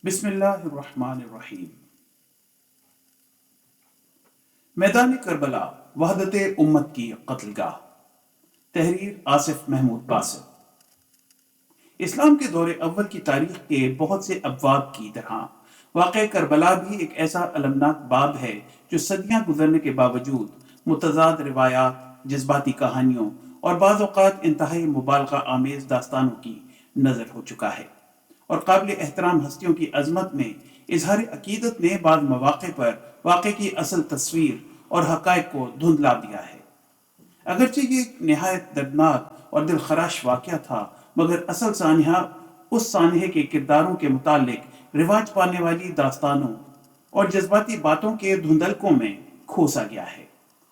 بسم اللہ الرحمن الرحیم۔ میدان کربلا وحدت امت کی قتل گاہ۔ تحریر آصف محمود باسط۔ اسلام کے دور اول کی تاریخ کے بہت سے ابواب کی طرح واقعہ کربلا بھی ایک ایسا المناک باب ہے جو صدیاں گزرنے کے باوجود متضاد روایات، جذباتی کہانیوں اور بعض اوقات انتہائی مبالغہ آمیز داستانوں کی نظر ہو چکا ہے، اور قابل احترام ہستیوں کی عظمت میں اظہار عقیدت نے بعض مواقع پر واقعے کی اصل تصویر اور حقائق کو دھندلا دیا ہے۔ اگرچہ یہ ایک نہایت دردناک اور دل خراش واقعہ تھا، مگر اصل سانحہ اس سانحے کے کرداروں کے متعلق رواج پانے والی داستانوں اور جذباتی باتوں کے دھندلکوں میں کھوسا گیا ہے۔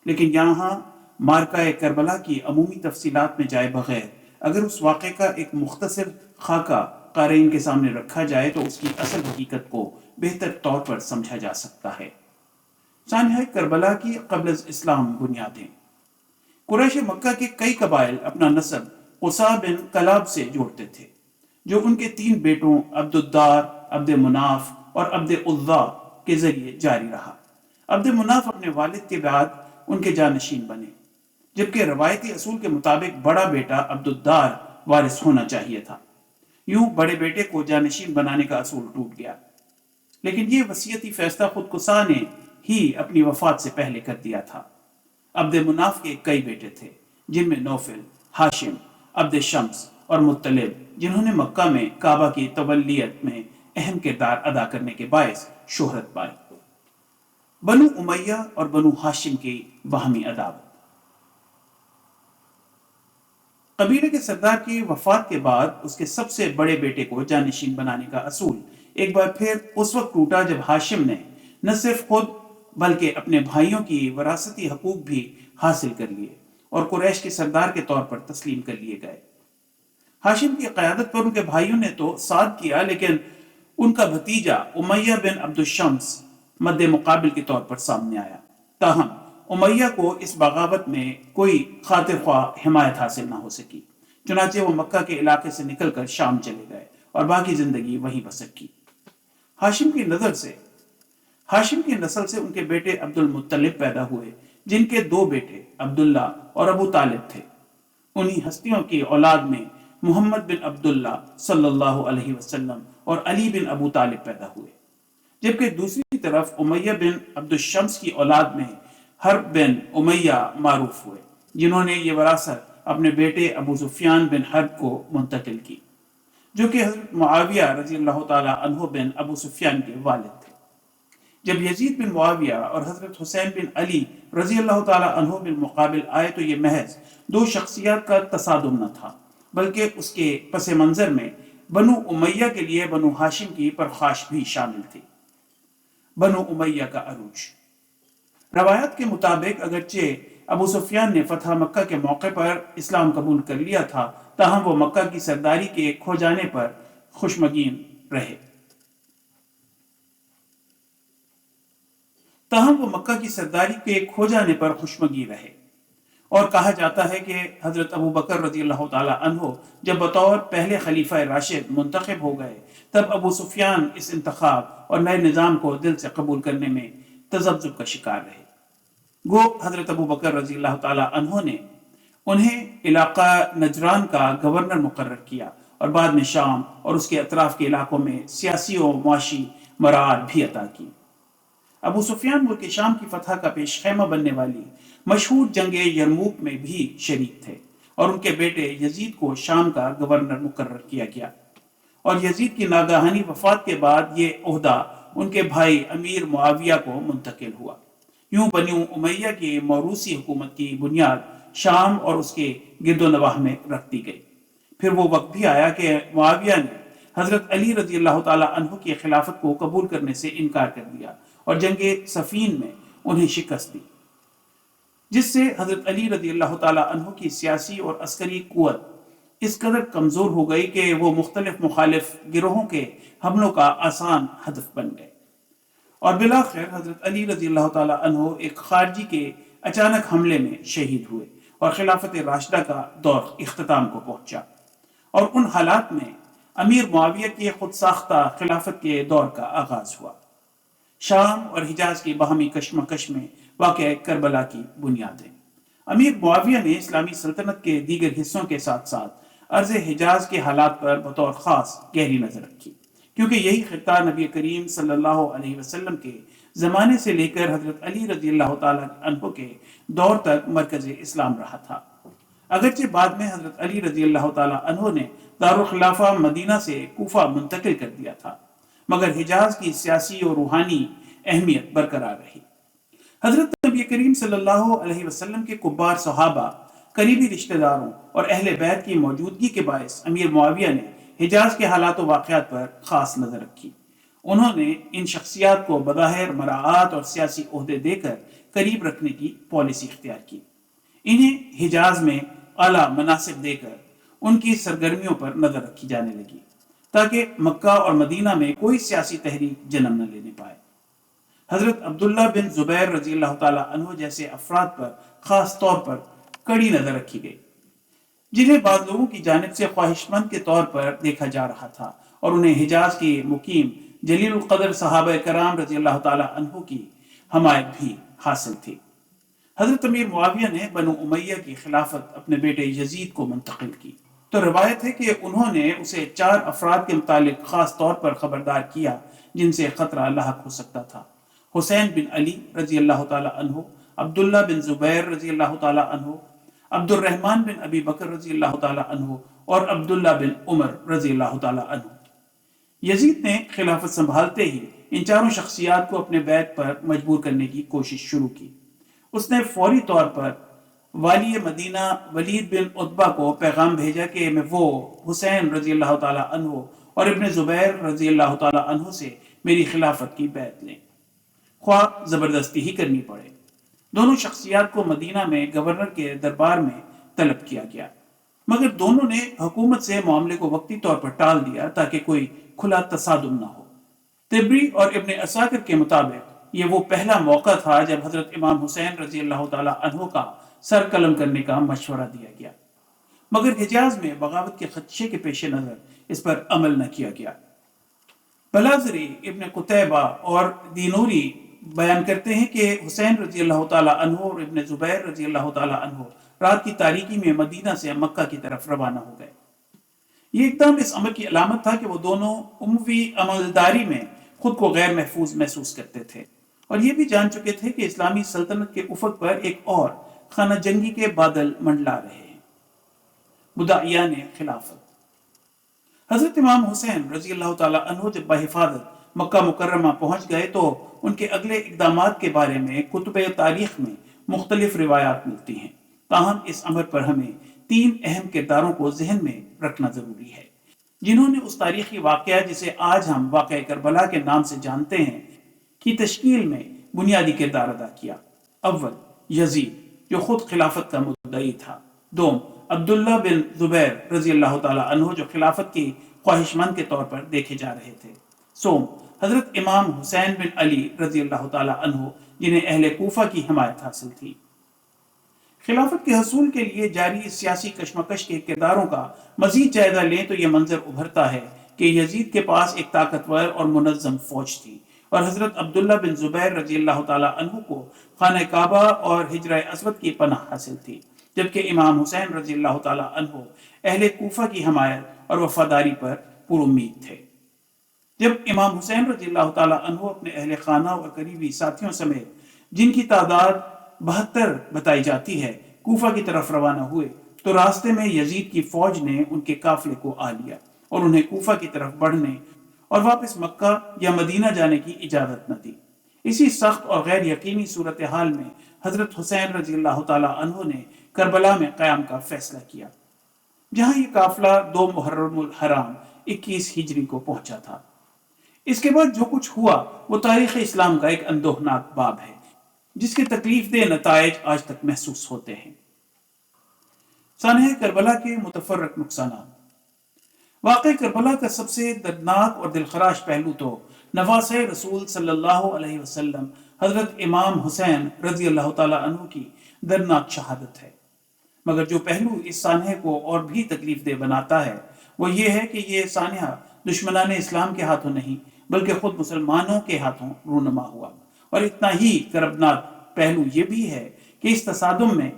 لیکن یہاں مارکہ کربلا کی عمومی تفصیلات میں جائے بغیر اگر اس واقعے کا ایک مختصر خاکہ قارئین کے سامنے رکھا جائے تو اس کی اصل حقیقت کو بہتر طور پر سمجھا جا سکتا ہے۔ سانحہ کربلا کی قبل از اسلام بنیادیں۔ قریش مکہ کے کئی قبائل اپنا نسب قصا بن کلاب سے جوڑتے تھے، جو ان کے 3 بیٹوں عبد الدار، عبد مناف اور عبد عزا کے ذریعے جاری رہا۔ عبد مناف اپنے والد کے بعد ان کے جانشین بنے، جبکہ روایتی اصول کے مطابق بڑا بیٹا عبد الدار وارث ہونا چاہیے تھا۔ یوں بڑے بیٹے کو جانشین بنانے کا اصول ٹوٹ گیا، لیکن یہ وصیتی فیصلہ خود قصا نے ہی اپنی وفات سے پہلے کر دیا تھا۔ عبد مناف کے کئی بیٹے تھے، جن میں نوفل، ہاشم، عبد شمس اور مطلب، جنہوں نے مکہ میں کعبہ کی تولیت میں اہم کردار ادا کرنے کے باعث شہرت پائی۔ بنو امیہ اور بنو ہاشم کی باہمی عداوت۔ قبیلے کے سردار کی وفات کے بعد اس کے سب سے بڑے بیٹے کو جانشین بنانے کا اصول ایک بار پھر اس وقت ٹوٹا جب ہاشم نے نہ صرف خود بلکہ اپنے بھائیوں کی وراثتی حقوق بھی حاصل کر لیے اور قریش کے سردار کے طور پر تسلیم کر لیے گئے۔ ہاشم کی قیادت پر ان کے بھائیوں نے تو ساتھ کیا، لیکن ان کا بھتیجا امیہ بن عبد الشمس مد مقابل کے طور پر سامنے آیا۔ تاہم امیہ کو اس بغاوت میں کوئی خاطر خواہ حمایت حاصل نہ ہو سکی، چنانچہ وہ مکہ کے علاقے سے نکل کر شام چلے گئے اور باقی زندگی وہیں بسر کی۔ ہاشم کی نسل سے ان کے بیٹے عبد المطلب پیدا ہوئے، جن کے 2 بیٹے عبداللہ اور ابو طالب تھے۔ انہی ہستیوں کی اولاد میں محمد بن عبداللہ صلی اللہ علیہ وسلم اور علی بن ابو طالب پیدا ہوئے، جبکہ دوسری طرف امیہ بن عبد الشمس کی اولاد میں حرب بن امیہ معروف ہوئے، جنہوں نے یہ وراثت اپنے بیٹے ابو سفیان بن حرب کو منتقل کی، جو کہ حضرت معاویہ رضی اللہ تعالی عنہ بن ابو سفیان کے والد تھے۔ جب یزید بن معاویہ اور حضرت حسین بن علی رضی اللہ تعالی عنہ بالمقابل آئے تو یہ محض 2 شخصیات کا تصادم نہ تھا، بلکہ اس کے پس منظر میں بنو امیہ کے لیے بنو ہاشم کی پرخاش بھی شامل تھی۔ بنو امیہ کا عروج۔ روایات کے مطابق اگرچہ ابو سفیان نے فتح مکہ کے موقع پر اسلام قبول کر لیا تھا، تاہم وہ مکہ کی سرداری کے کھو جانے پر خشمگین رہے اور کہا جاتا ہے کہ حضرت ابو بکر رضی اللہ تعالی عنہ جب بطور پہلے خلیفہ راشد منتخب ہو گئے، تب ابو سفیان اس انتخاب اور نئے نظام کو دل سے قبول کرنے میں تذبذب کا شکار رہے۔ گو حضرت ابو بکر رضی اللہ تعالی عنہ نے انہیں علاقہ نجران کا گورنر مقرر کیا اور بعد میں شام اور اس کے اطراف کے علاقوں میں سیاسی و معاشی مراعات بھی عطا کی۔ ابو سفیان ملک شام کی فتح کا پیش خیمہ بننے والی مشہور جنگ یرموک میں بھی شریک تھے، اور ان کے بیٹے یزید کو شام کا گورنر مقرر کیا گیا، اور یزید کی ناگہانی وفات کے بعد یہ عہدہ ان کے بھائی امیر معاویہ کو منتقل ہوا۔ یوں بنو امیہ کی موروثی حکومت کی بنیاد شام اور اس کے گرد و نواح میں رکھ دی گئی۔ پھر وہ وقت بھی آیا کہ معاویہ نے حضرت علی رضی اللہ تعالی عنہ کی خلافت کو قبول کرنے سے انکار کر دیا اور جنگ صفین میں انہیں شکست دی، جس سے حضرت علی رضی اللہ تعالی عنہ کی سیاسی اور عسکری قوت اس قدر کمزور ہو گئی کہ وہ مختلف مخالف گروہوں کے حملوں کا آسان ہدف بن گئے، اور بالآخر حضرت علی رضی اللہ تعالی عنہ ایک خارجی کے اچانک حملے میں شہید ہوئے اور خلافت راشدہ کا دور اختتام کو پہنچا۔ اور ان حالات میں امیر معاویہ کی خود ساختہ خلافت کے دور کا آغاز ہوا۔ شام اور حجاز کی باہمی کشمکش میں واقع کربلا کی بنیادیں۔ امیر معاویہ نے اسلامی سلطنت کے دیگر حصوں کے ساتھ ساتھ ارض حجاز کے حالات پر بطور خاص گہری نظر رکھی، کیونکہ یہی خطہ نبی کریم صلی اللہ علیہ وسلم کے زمانے سے لے کر حضرت علی رضی اللہ تعالیٰ عنہ کے دور تک مرکز اسلام رہا تھا۔ اگرچہ بعد میں حضرت علی رضی اللہ تعالیٰ عنہ نے دارالخلافہ مدینہ سے کوفہ منتقل کر دیا تھا، مگر حجاز کی سیاسی اور روحانی اہمیت برقرار رہی۔ حضرت نبی کریم صلی اللہ علیہ وسلم کے کبار صحابہ، قریبی رشتہ داروں اور اہل بیت کی موجودگی کے باعث امیر معاویہ نے حجاز کے حالات و واقعات پر خاص نظر رکھی۔ انہوں نے ان شخصیات کو بظاہر مراعات اور سیاسی عہدے دے کر قریب رکھنے کی پالیسی اختیار کی۔ انہیں حجاز میں اعلیٰ مناصب دے کر ان کی سرگرمیوں پر نظر رکھی جانے لگی، تاکہ مکہ اور مدینہ میں کوئی سیاسی تحریک جنم نہ لینے پائے۔ حضرت عبداللہ بن زبیر رضی اللہ تعالیٰ عنہ جیسے افراد پر خاص طور پر کڑی نظر رکھی گئی، جنہیں بعض لوگوں کی جانب سے خواہش مند کے طور پر دیکھا جا رہا تھا، اور انہیں حجاز کے مقیم جلیل القدر صحابہ کرام رضی اللہ تعالیٰ عنہ کی حمایت بھی حاصل تھی۔ حضرت امیر معاویہ نے بنو امیہ کی خلافت اپنے بیٹے یزید کو منتقل کی، تو روایت ہے کہ انہوں نے اسے 4 افراد کے متعلق خاص طور پر خبردار کیا جن سے خطرہ لاحق ہو سکتا تھا: حسین بن علی رضی اللہ تعالیٰ عنہ، عبداللہ بن زبیر رضی اللہ تعالیٰ عنہ، عبد الرحمن بن ابی بکر رضی اللہ تعالیٰ عنہ اور عبداللہ بن عمر رضی اللہ تعالیٰ عنہ۔ یزید نے خلافت سنبھالتے ہی ان چاروں شخصیات کو اپنے بیت پر مجبور کرنے کی کوشش شروع کی۔ اس نے فوری طور پر والی مدینہ ولید بن عتبہ کو پیغام بھیجا کہ وہ حسین رضی اللہ تعالیٰ عنہ اور ابن زبیر رضی اللہ تعالیٰ عنہ سے میری خلافت کی بیعت لیں، خواہ زبردستی ہی کرنی پڑے۔ دونوں شخصیات کو مدینہ میں گورنر کے دربار میں طلب کیا گیا، مگر دونوں نے حکومت سے معاملے کو وقتی طور پر ٹال دیا تاکہ کوئی کھلا تصادم نہ ہو۔ طبری اور ابن عساکر کے مطابق یہ وہ پہلا موقع تھا جب حضرت امام حسین رضی اللہ تعالیٰ عنہ کا سر قلم کرنے کا مشورہ دیا گیا، مگر حجاز میں بغاوت کے خدشے کے پیش نظر اس پر عمل نہ کیا گیا۔ بلازری، ابن قتیبہ اور دینوری بیان کرتے ہیں کہ حسین رضی اللہ تعالیٰ عنہ اور ابن زبیر رضی اللہ تعالیٰ عنہ رات کی تاریکی میں مدینہ سے مکہ کی طرف روانہ ہو گئے۔ یہ اقدام اس امر کی علامت تھا کہ وہ دونوں اموی عملداری میں خود کو غیر محفوظ محسوس کرتے تھے، اور یہ بھی جان چکے تھے کہ اسلامی سلطنت کے افق پر ایک اور خانہ جنگی کے بادل منڈلا رہے ہیں۔ مدعیان خلافت۔ حضرت امام حسین رضی اللہ تعالیٰ عنہ جب بحفاظت مکہ مکرمہ پہنچ گئے تو ان کے اگلے اقدامات کے بارے میں کتب تاریخ میں مختلف روایات ملتی ہیں، تاہم اس امر پر ہمیں 3 اہم کرداروں کو ذہن میں رکھنا ضروری ہے جنہوں نے اس تاریخی واقعہ جسے آج ہم واقعہ کربلا کے نام سے جانتے ہیں کی تشکیل میں بنیادی کردار ادا کیا۔ اول، یزید جو خود خلافت کا مدعی تھا۔ دوم، عبداللہ بن زبیر رضی اللہ تعالیٰ عنہ جو خلافت کی خواہش مند کے طور پر دیکھے جا رہے تھے۔ سوم، حضرت امام حسین بن علی رضی اللہ تعالیٰ عنہ جنہیں اہل کوفہ کی حمایت حاصل تھی۔ خلافت کے حصول کے لیے جاری اس سیاسی کشمکش کے کرداروں کا مزید جائزہ لیں تو یہ منظر ابھرتا ہے کہ یزید کے پاس ایک طاقتور اور منظم فوج تھی، اور حضرت عبداللہ بن زبیر رضی اللہ تعالیٰ عنہ کو خانہ کعبہ اور حجرہ اسود کی پناہ حاصل تھی، جبکہ امام حسین رضی اللہ تعالیٰ عنہ اہل کوفہ کی حمایت اور وفاداری پر پر امید تھے۔ جب امام حسین رضی اللہ تعالیٰ عنہ اپنے اہل خانہ اور قریبی ساتھیوں سمیت، جن کی تعداد 72 بتائی جاتی ہے، کوفہ کی طرف روانہ ہوئے تو راستے میں یزید کی فوج نے ان کے قافلے کو آ لیا اور انہیں کوفہ کی طرف بڑھنے اور واپس مکہ یا مدینہ جانے کی اجازت نہ دی۔ اسی سخت اور غیر یقینی صورتحال میں حضرت حسین رضی اللہ تعالیٰ عنہ نے کربلا میں قیام کا فیصلہ کیا، جہاں یہ قافلہ 2 محرم الحرام 21 ہجری کو پہنچا تھا۔ اس کے بعد جو کچھ ہوا وہ تاریخ اسلام کا ایک اندوہناک باب ہے جس کے تکلیف دہ نتائج آج تک محسوس ہوتے ہیں۔ سانحہ کربلا کے متفرق نقصانات۔ واقع کربلا کا سب سے دردناک اور دلخراش پہلو تو نواسہ رسول صلی اللہ علیہ وسلم حضرت امام حسین رضی اللہ تعالیٰ عنہ کی دردناک شہادت ہے، مگر جو پہلو اس سانحے کو اور بھی تکلیف دہ بناتا ہے وہ یہ ہے کہ یہ سانحہ دشمنان اسلام کے ہاتھوں نہیں بلکہ خود مسلمانوں کے ہاتھوں رونما ہوا۔ اور اتنا ہی کربناک پہلو یہ بھی ہے کہ اس تصادم میں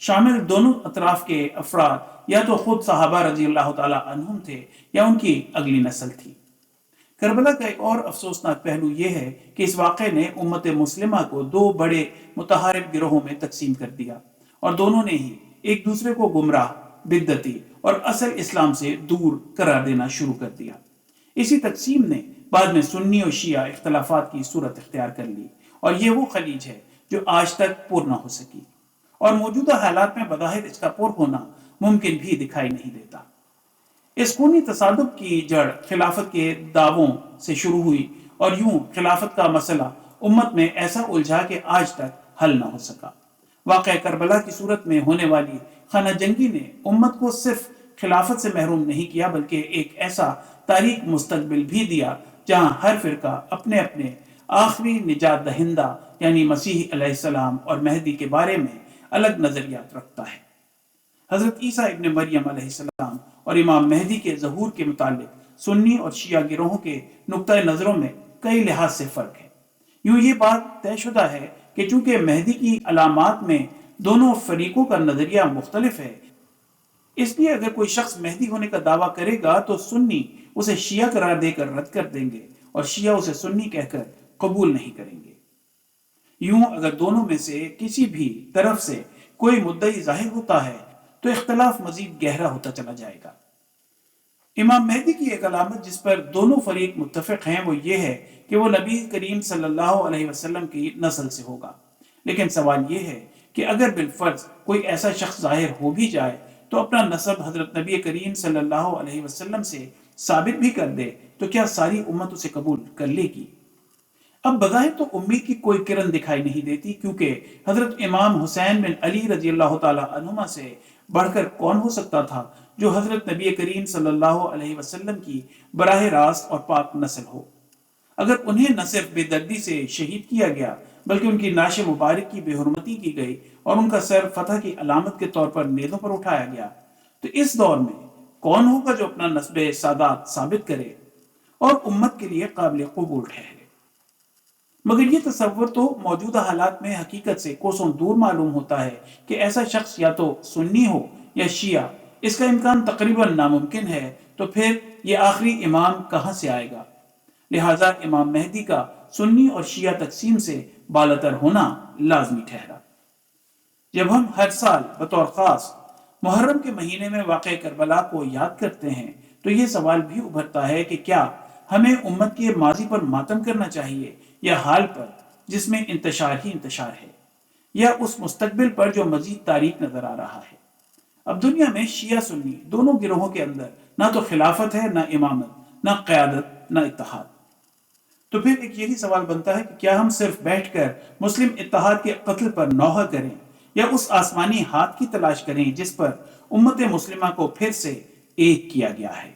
شامل دونوں اطراف کے افراد یا تو خود صحابہ رضی اللہ تعالی عنہم تھے یا ان کی اگلی نسل تھی۔ کربلا کا ایک اور افسوسناک پہلو یہ ہے کہ اس واقعے نے امت مسلمہ کو دو بڑے متحارب گروہوں میں تقسیم کر دیا، اور دونوں نے ہی ایک دوسرے کو گمراہ، بدعتی اور اصل اسلام سے دور قرار دینا شروع کر دیا۔ اسی تقسیم نے بعد میں سنی اور شیعہ اختلافات کی صورت اختیار کر لی، اور یہ وہ خلیج ہے جو آج تک پر نہ ہو سکی، اور موجودہ حالات میں بظاہر اس کا پر ہونا ممکن بھی دکھائی نہیں دیتا۔ اس خونی تصادم کی جڑ خلافت کے دعووں سے شروع ہوئی، اور یوں خلافت کا مسئلہ امت میں ایسا الجھا کہ آج تک حل نہ ہو سکا۔ واقعہ کربلا کی صورت میں ہونے والی خانہ جنگی نے امت کو صرف خلافت سے محروم نہیں کیا بلکہ ایک ایسا تاریک مستقبل بھی دیا جہاں ہر فرقہ اپنے اپنے آخری نجات دہندہ یعنی مسیح علیہ السلام اور مہدی کے بارے میں الگ نظریات رکھتا ہے۔ حضرت عیسیٰ ابن مریم علیہ السلام اور امام مہدی کے ظہور کے متعلق سنی اور شیعہ گروہوں کے نقطۂ نظروں میں کئی لحاظ سے فرق ہے۔ یوں یہ بات طے شدہ ہے کہ چونکہ مہدی کی علامات میں دونوں فریقوں کا نظریہ مختلف ہے، اس لیے اگر کوئی شخص مہدی ہونے کا دعویٰ کرے گا تو سنی اسے شیعہ قرار دے کر رد کر دیں گے اور شیعہ اسے سنی کہہ کر قبول نہیں کریں گے۔ یوں اگر دونوں میں سے کسی بھی طرف سے کوئی مدعی ظاہر ہوتا ہے تو اختلاف مزید گہرا ہوتا چلا جائے گا۔ امام مہدی کی ایک علامت جس پر دونوں فریق متفق ہیں وہ یہ ہے کہ وہ نبی کریم صلی اللہ علیہ وسلم کی نسل سے ہوگا، لیکن سوال یہ ہے کہ اگر بالفرض کوئی ایسا شخص ظاہر ہو بھی جائے تو اپنا نسب حضرت نبی کریم صلی اللہ علیہ وسلم سے ثابت بھی کر دے تو کیا ساری امت اسے قبول کر لے گی؟ اب بظاہر تو امید کی کوئی کرن دکھائی نہیں دیتی، کیونکہ حضرت امام حسین بن علی رضی اللہ تعالی عنہما سے بڑھ کر کون ہو سکتا تھا جو حضرت نبی کریم صلی اللہ علیہ وسلم کی براہ راست اور پاک نسل ہو۔ اگر انہیں نہ صرف بے دردی سے شہید کیا گیا بلکہ ان کی نعش مبارک کی بے حرمتی کی گئی اور ان کا سر فتح کی علامت کے طور پر نیزوں پر اٹھایا گیا، تو اس دور میں کون ہوگا جو اپنا نسب سادات ثابت کرے اور امت کے لیے قابل قبول ٹھہرے؟ مگر یہ تصور تو موجودہ حالات میں حقیقت سے کوسوں دور معلوم ہوتا ہے کہ ایسا شخص یا تو سنی ہو یا شیعہ، اس کا امکان تقریباً ناممکن ہے، تو پھر یہ آخری امام کہاں سے آئے گا؟ لہٰذا امام مہدی کا سنی اور شیعہ تقسیم سے بالاتر ہونا لازمی ٹھہرا۔ جب ہم ہر سال بطور خاص محرم کے مہینے میں واقع کربلا کو یاد کرتے ہیں تو یہ سوال بھی ابھرتا ہے کہ کیا ہمیں امت کے ماضی پر ماتم کرنا چاہیے یا حال پر جس میں انتشار ہی انتشار ہے، یا اس مستقبل پر جو مزید تاریک نظر آ رہا ہے؟ اب دنیا میں شیعہ سنی دونوں گروہوں کے اندر نہ تو خلافت ہے، نہ امامت، نہ قیادت، نہ اتحاد۔ تو پھر ایک یہی سوال بنتا ہے کہ کیا ہم صرف بیٹھ کر مسلم اتحاد کے قتل پر نوحہ کریں یا اس آسمانی ہاتھ کی تلاش کریں جس پر امت مسلمہ کو پھر سے ایک کیا گیا ہے؟